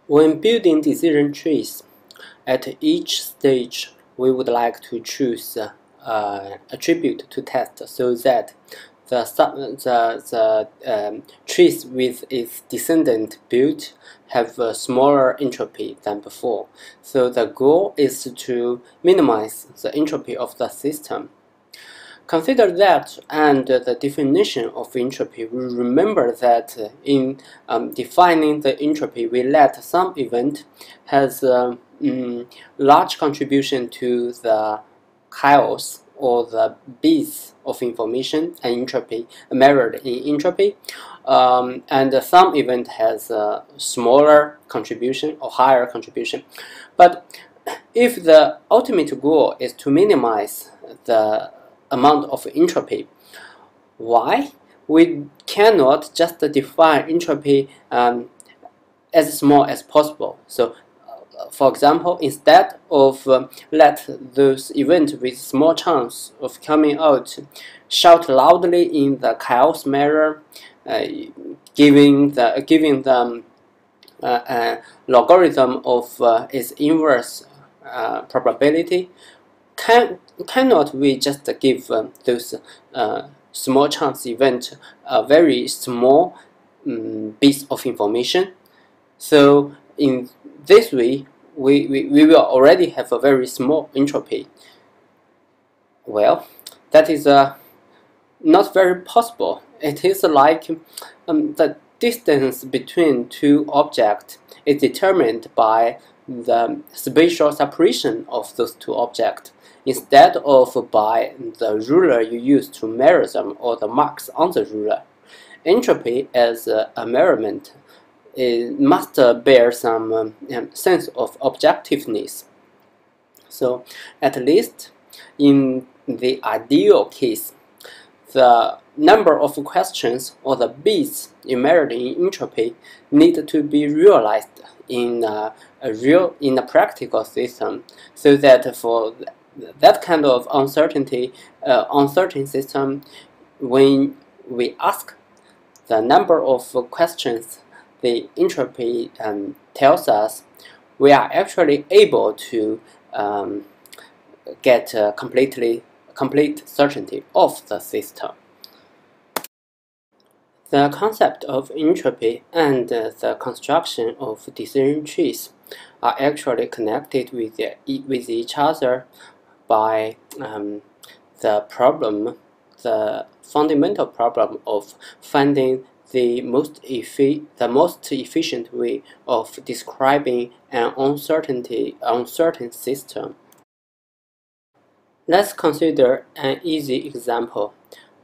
When building decision trees, at each stage we would like to choose attribute to test so that the trees with its descendant built have a smaller entropy than before. So the goal is to minimize the entropy of the system. Consider that and the definition of entropy. We remember that in defining the entropy, we let some event has a large contribution to the chaos or the bits of information and entropy measured in entropy, and some event has a smaller contribution or higher contribution. But if the ultimate goal is to minimize the amount of entropy, why we cannot just define entropy as small as possible? So for example, instead of let those events with small chance of coming out shout loudly in the chaos measure, giving them a logarithm of its inverse probability, cannot we just give those small chance event a very small piece of information? So in this way, we will already have a very small entropy. Well, that is not very possible. It is like the distance between two objects is determined by the spatial separation of those two objects, instead of by the ruler you use to measure them or the marks on the ruler. Entropy as a measurement must bear some sense of objectiveness. So at least in the ideal case, the number of questions or the bits measured in entropy need to be realized in a practical system, so that for that kind of uncertain system, when we ask the number of questions the entropy tells us, we are actually able to get complete certainty of the system. The concept of entropy and the construction of decision trees are actually connected with each other by the fundamental problem of finding the most efficient way of describing an uncertain system. Let's consider an easy example.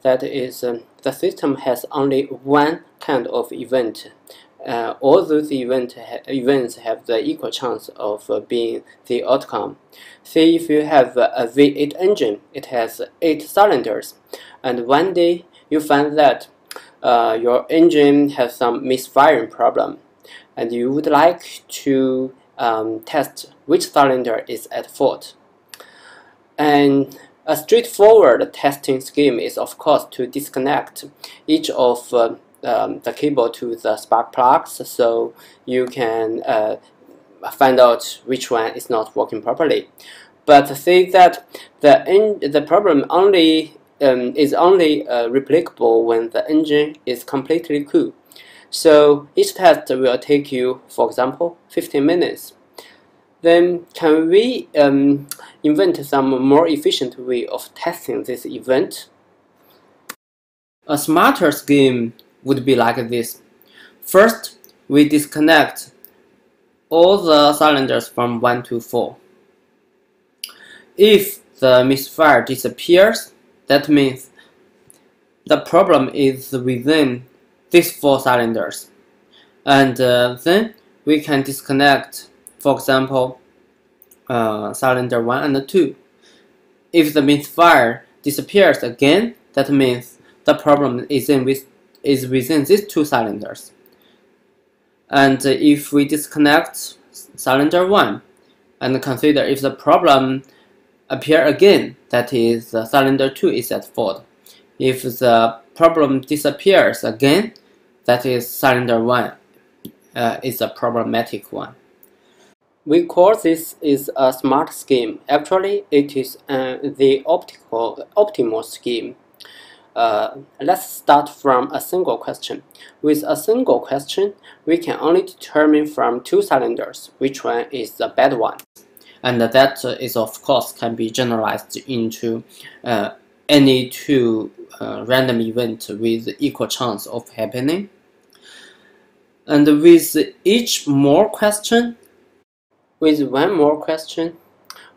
That is, the system has only one kind of event. All those events have the equal chance of being the outcome. Say if you have a V8 engine, it has 8 cylinders, and one day you find that your engine has some misfiring problem, and you would like to test which cylinder is at fault. And a straightforward testing scheme is, of course, to disconnect each of the cable to the spark plugs, so you can find out which one is not working properly. But say that the problem is only replicable when the engine is completely cool. So each test will take you, for example, 15 minutes. Then can we invent some more efficient way of testing this event? A smarter scheme would be like this. First, we disconnect all the cylinders from 1 to 4. If the misfire disappears, that means the problem is within these 4 cylinders. And then we can disconnect, for example, cylinder 1 and 2. If the misfire disappears again, that means the problem is within these 2 cylinders. And if we disconnect cylinder 1 and consider if the problem appears again, that is, cylinder 2 is at fault. If the problem disappears again, that is, cylinder 1 is a problematic one. We call this is a smart scheme. Actually, it is the optimal scheme. Let's start from a single question. With a single question, we can only determine from two cylinders which one is the bad one. And that is, of course, can be generalized into any two random events with equal chance of happening. And with one more question,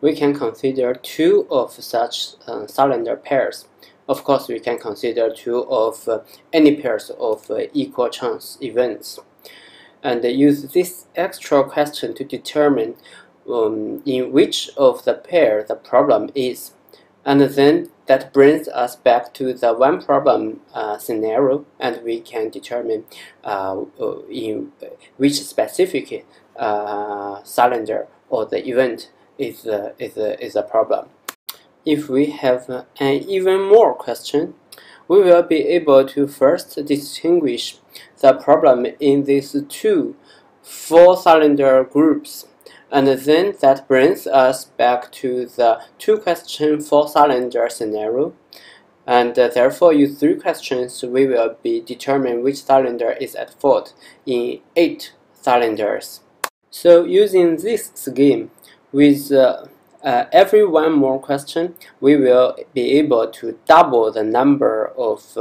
we can consider two of such cylinder pairs. Of course, we can consider two of any pairs of equal chance events, and use this extra question to determine in which of the pair the problem is. And then that brings us back to the one problem scenario, and we can determine in which specific cylinder or the event is a problem. If we have an even more question, we will be able to first distinguish the problem in these two four-cylinder groups, and then that brings us back to the two-question four-cylinder scenario. And therefore, use three questions, we will be determining which cylinder is at fault in 8 cylinders. So using this scheme, with every one more question, we will be able to double the number of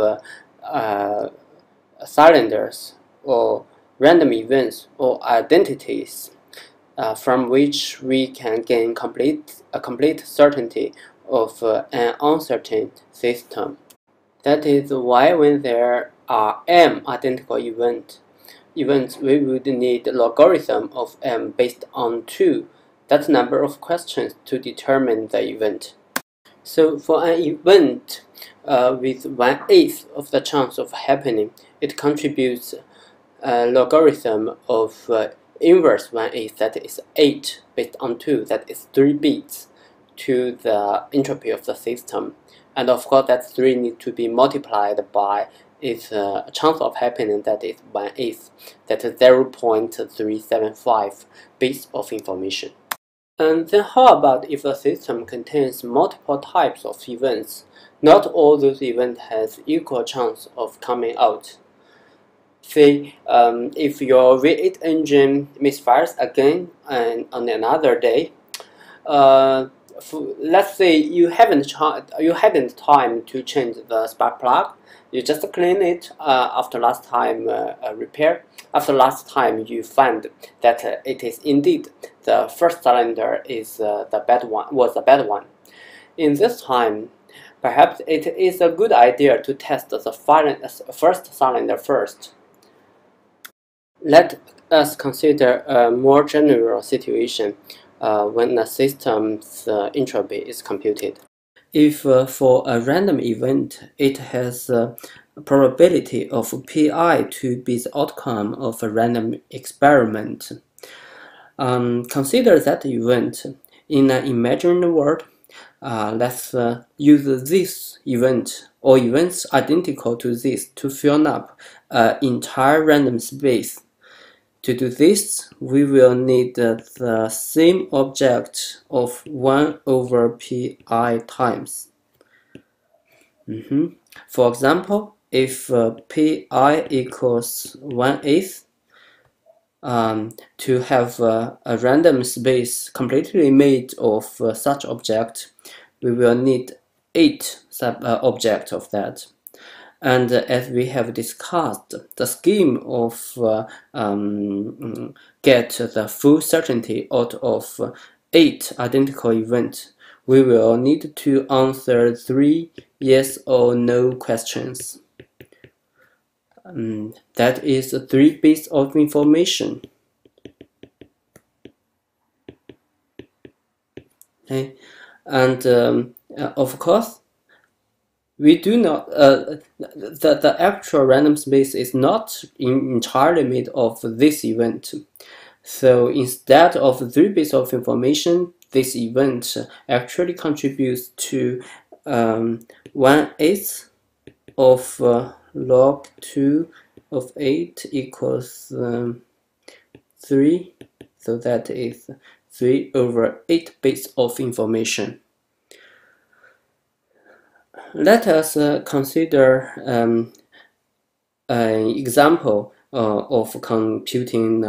cylinders or random events or identities from which we can gain a complete certainty of an uncertain system. That is why when there are m identical events, we would need logarithm of m based on 2, that number of questions, to determine the event. So for an event with 1/8 of the chance of happening, it contributes a logarithm of inverse 1/8, that is 8 based on 2, that is 3 bits, to the entropy of the system. And of course that 3 needs to be multiplied by its chance of happening, that is 1/8, that is 0.375 bits of information. And then how about if a system contains multiple types of events? Not all those events has equal chance of coming out. Say, if your V8 engine misfires again and on another day, let's say you hadn't time to change the spark plug. You just clean it after last time repair. After last time, you find that it is indeed the first cylinder is the bad one. In this time, perhaps it is a good idea to test the first cylinder first. Let us consider a more general situation when a system's entropy is computed. If for a random event it has a probability of pi to be the outcome of a random experiment, consider that event in an imaginary world. Let's use this event or events identical to this to fill up an entire random space. To do this, we will need the same object of 1 over pi times. For example, if pi equals 1/8, to have a random space completely made of such object, we will need 8 sub-objects of that. And as we have discussed, the scheme of get the full certainty out of 8 identical events, we will need to answer 3 yes or no questions. That is 3 bits of information. Okay, and of course, we do not. The actual random space is not entirely made of this event. So instead of 3 bits of information, this event actually contributes to 1/8 of log 2 of 8 equals 3, so that is 3 over 8 bits of information. Let us consider an example of computing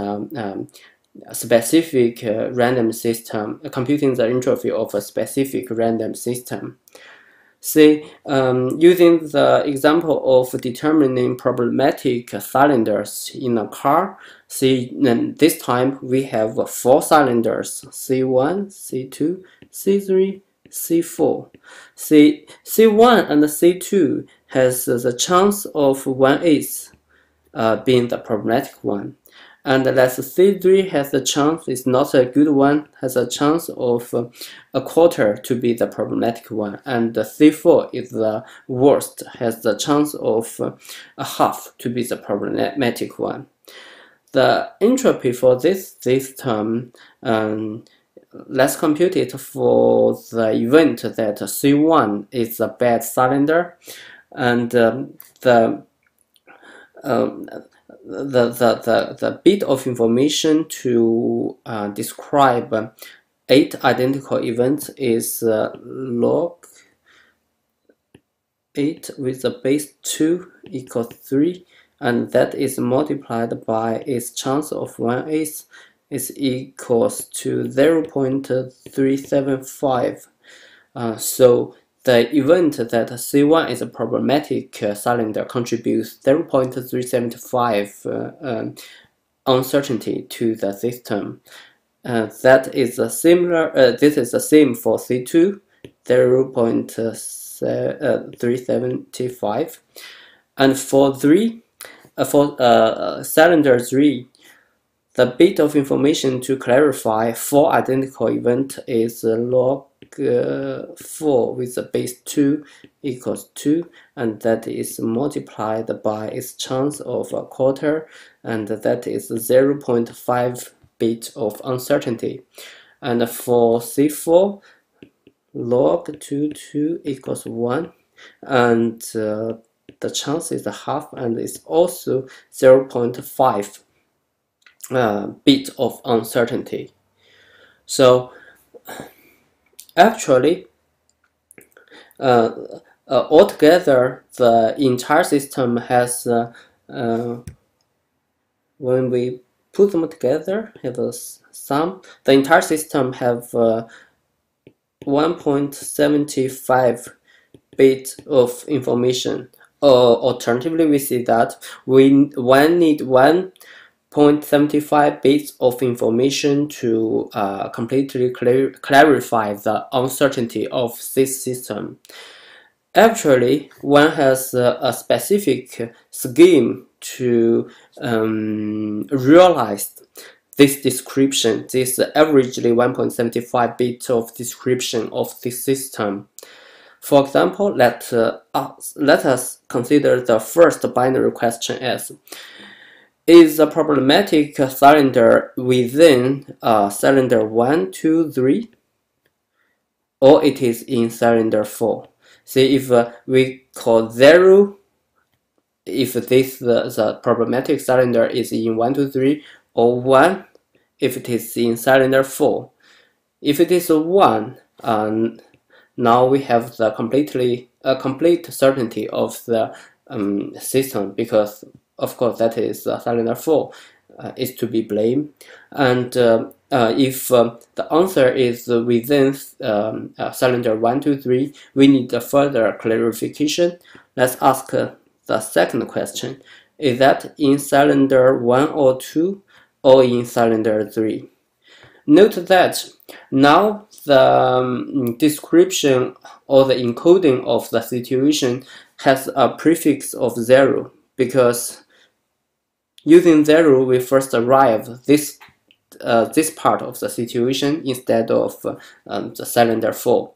a specific random system, computing the entropy of a specific random system. Say, using the example of determining problematic cylinders in a car, see, this time we have 4 cylinders, C1, C2, C3, C4. C1 and C2 has the chance of 1/8 being the problematic one. And let's C3 has a chance, it's not a good one, has a chance of a quarter to be the problematic one. And C4 is the worst, has the chance of a half to be the problematic one. The entropy for this system, let's compute it for the event that C1 is a bad cylinder, and the bit of information to describe 8 identical events is log 8 with the base 2 equals 3, and that is multiplied by its chance of 1/8 is equals to 0.375. So the event that C1 is a problematic cylinder contributes 0.375 uncertainty to the system. That is a similar. This is the same for C2, 0.375, and for cylinder 3. The bit of information to clarify 4 identical events is log 4 with the base 2 equals 2, and that is multiplied by its chance of a quarter, and that is 0.5 bit of uncertainty. And for C4, log 2 equals 1, and the chance is half, and it's also 0.5 bit of uncertainty. So actually, altogether, the entire system has, when we put them together, have a sum. The entire system have 1.75 bit of information. Alternatively, we see that we need 1.75 bits of information to completely clarify the uncertainty of this system. Actually, one has a specific scheme to realize this description, this averagely 1.75 bits of description of this system. For example, let us consider the first binary question as: is the problematic cylinder within cylinder 1, 2, 3, or it is in cylinder 4? See, if we call 0, if this the problematic cylinder is in 1, 2, 3, or 1, if it is in cylinder 4. If it is 1, now we have the complete certainty of the system, because of course that is cylinder 4 is to be blamed. And if the answer is within cylinder 1, 2, 3, we need a further clarification. Let's ask the second question: is that in cylinder 1 or 2, or in cylinder 3? Note that now the description or the encoding of the situation has a prefix of 0, because using 0 we first arrive this part of the situation instead of the cylinder 4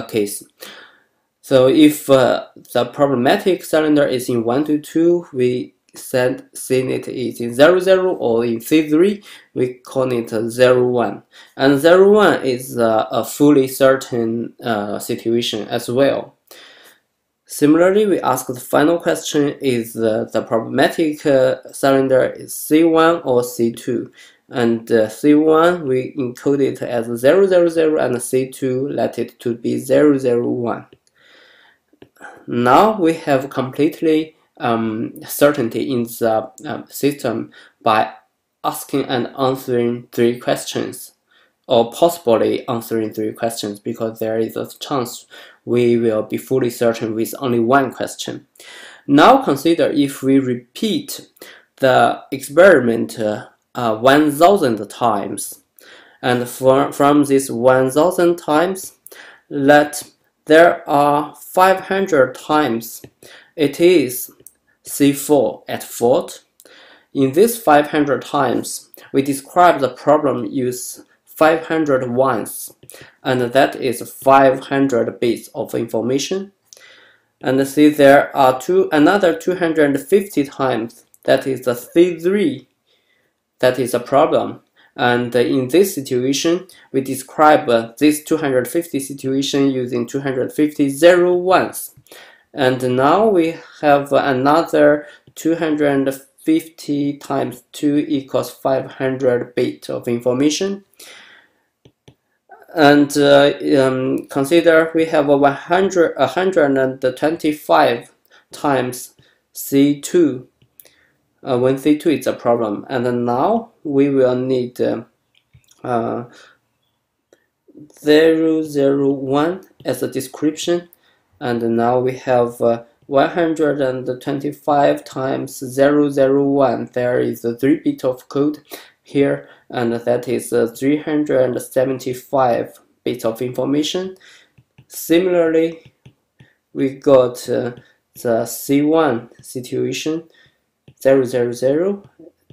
case. So if the problematic cylinder is in 1 to 2, we saying it is in 0, 0, or in C3, we call it 0, 1. And 0, 1 is a fully certain situation as well. Similarly, we ask the final question: is the problematic cylinder is C1 or C2? And C1 we encode it as 000, and C2 let it to be 001. Now we have completely certainty in the system by asking and answering 3 questions, or possibly answering 3 questions, because there is a chance we will be fully certain with only 1 question. Now consider if we repeat the experiment 1000 times, and from this 1000 times, let there are 500 times it is C4 at fault. In this 500 times, we describe the problem use 500 once, and that is 500 bits of information. And see, there are another 250 times, that is the C3, that is a problem. And in this situation, we describe this 250 situation using 250 zero ones. And now we have another 250 times 2 equals 500 bit of information. And consider we have 125 times C2 when C2 is a problem. And now we will need 001 as a description. And now we have 125 times 001. There is a 3 bit of code here, and that is 375 bits of information. Similarly, we got the C1 situation 000.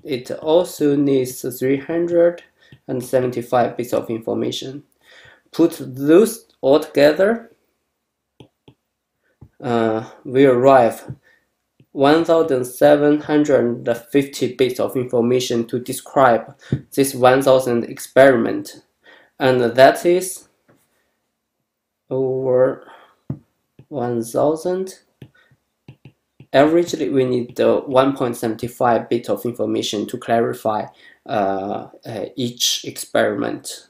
It also needs 375 bits of information. Put those all together, we arrive 1750 bits of information to describe this 1000 experiment, and that is over 1000. Averagely, we need 1.75 bit of information to clarify each experiment.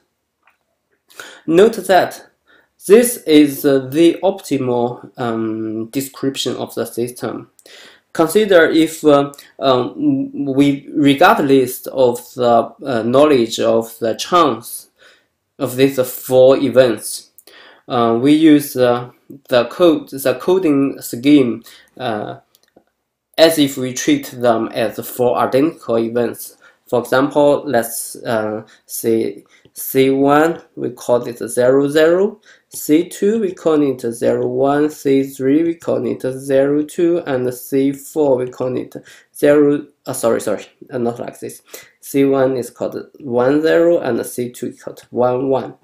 Note that this is the optimal description of the system. Consider if we, regardless of the knowledge of the chance of these 4 events, we use the coding scheme as if we treat them as 4 identical events. For example, let's say C1, we call it 00, C2, we call it 01, C3, we call it 02, and C4, we call it 0, not like this. C1 is called 10, and C2 is called 11.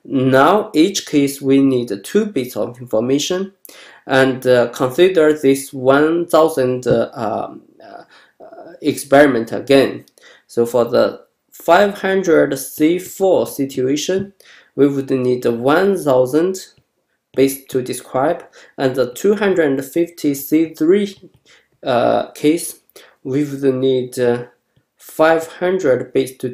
Now, each case we need 2 bits of information, and consider this 1000 experiment again. So for the 500 C4 situation, we would need 1000 bits to describe, and the 250 C3 case, we would need 500 bits to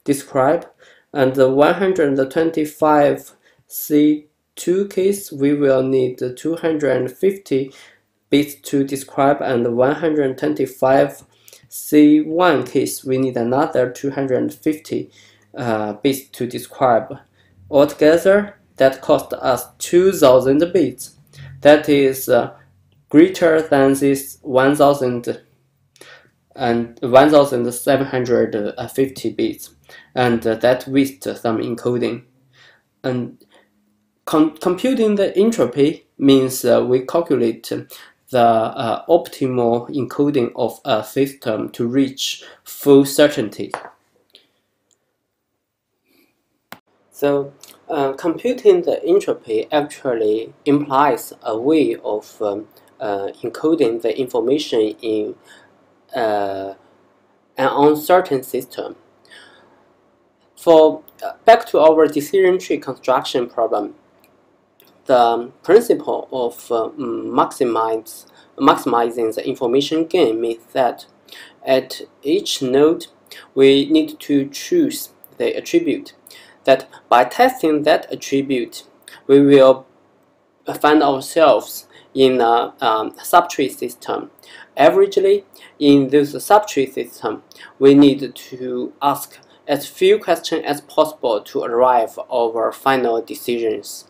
describe, and the 125 C2 case, we will need 250 bits to describe, and 125 C1 case, we need another 250 bits to describe. Altogether, that cost us 2000 bits. That is greater than this 1000 and 1750 bits, and that wastes some encoding. And computing the entropy means we calculate the optimal encoding of a system to reach full certainty. So computing the entropy actually implies a way of encoding the information in an uncertain system. For back to our decision tree construction problem, The principle of maximizing the information gain means that at each node we need to choose the attribute, that by testing that attribute we will find ourselves in a subtree system. Averagely, in this subtree system, we need to ask as few questions as possible to arrive at our final decisions.